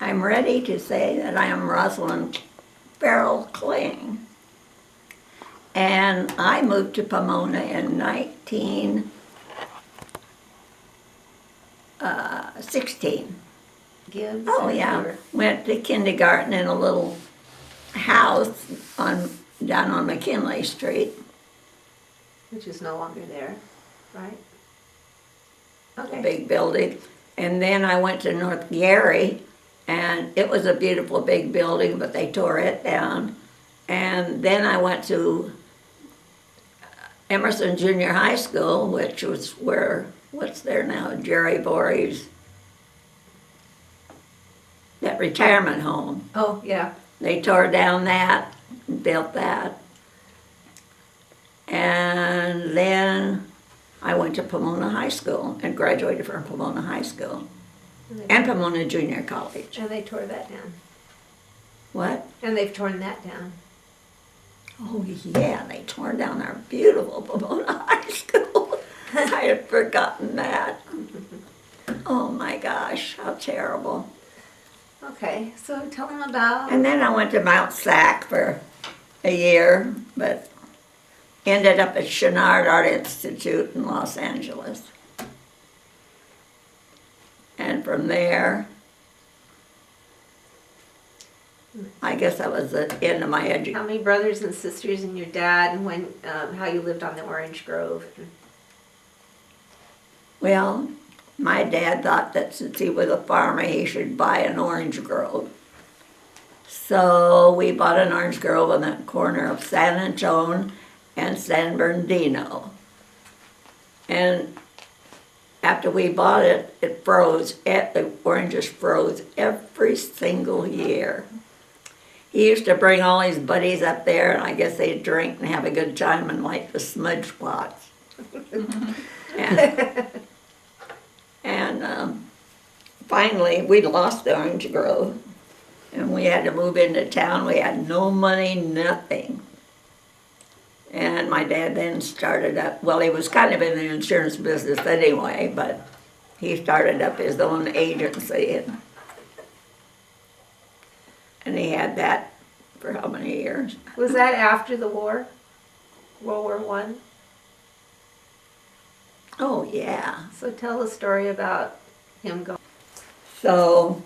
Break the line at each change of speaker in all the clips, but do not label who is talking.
I'm ready to say that I am Rosalind Farrell Kling. And I moved to Pomona in 1916. Oh yeah, went to kindergarten in a little house down on McKinley Street.
Which is no longer there, right?
A big building. And then I went to North Gary, and it was a beautiful big building, but they tore it down. And then I went to Emerson Junior High School, which was where, what's there now, Jerry Voorhees, that retirement home.
Oh, yeah.
They tore down that, built that. And then I went to Pomona High School and graduated from Pomona High School and Pomona Junior College.
And they tore that down.
What?
And they've torn that down.
Oh yeah, they tore down our beautiful Pomona High School. I had forgotten that. Oh my gosh, how terrible.
Okay, so tell them about...
And then I went to Mount Sac for a year, but ended up at Chouinard Art Institute in Los Angeles. And from there, I guess that was the end of my education.
How many brothers and sisters and your dad, and when, how you lived on the Orange Grove?
Well, my dad thought that since he was a farmer, he should buy an orange grove. So we bought an orange grove on the corner of San Antone and San Bernardino. And after we bought it, it froze. The oranges froze every single year. He used to bring all his buddies up there, and I guess they'd drink and have a good time and light the smudge pots. And finally, we lost the orange grove, and we had to move into town. We had no money, nothing. And my dad then started up, well, he was kind of in the insurance business anyway, but he started up his own agency. And he had that for how many years?
Was that after the war? World War I?
Oh, yeah.
So tell the story about him going.
So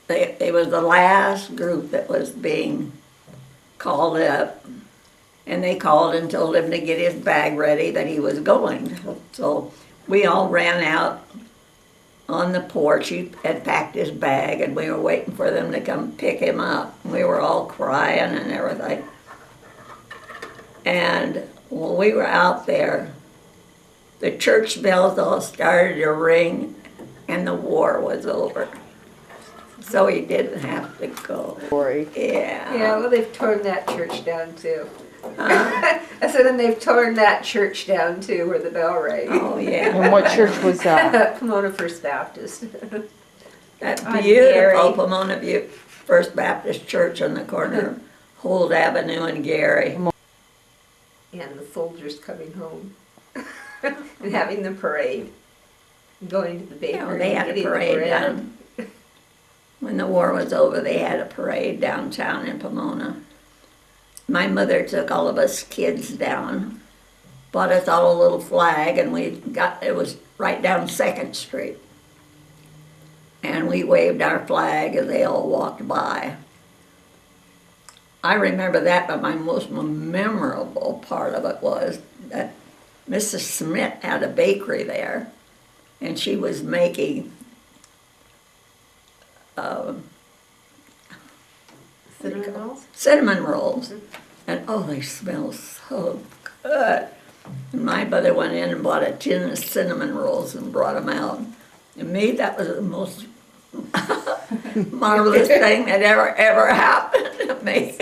they was the last group that was being called up, and they called and told him to get his bag ready that he was going. So we all ran out on the porch. He had packed his bag, and we were waiting for them to come pick him up. We were all crying and everything. And when we were out there, the church bells all started to ring, and the war was over. So he didn't have to go. Yeah.
Yeah, well, they've torn that church down too. I said, and they've torn that church down too, where the bell rang.
Oh, yeah.
And what church was that?
Pomona First Baptist.
That
On
beautiful
Gary.
Pomona First Baptist Church on the corner of Holt Avenue and Gary.
And the soldiers coming home and having the parade, going to the bakery.
Yeah, well, they had
and
a
getting the
parade
bread.
down. When the war was over, they had a parade downtown in Pomona. My mother took all of us kids down, bought us all a little flag, and it was right down 2nd Street. And we waved our flag as they all walked by. I remember that, but my most memorable part of it was that Mrs. Smith had a bakery there, and she was making
Cinnamon rolls?
cinnamon rolls. And oh, they smell so good. And my mother went in and bought a tin of cinnamon rolls and brought them out. And me, that was the most marvelous thing that ever happened to me.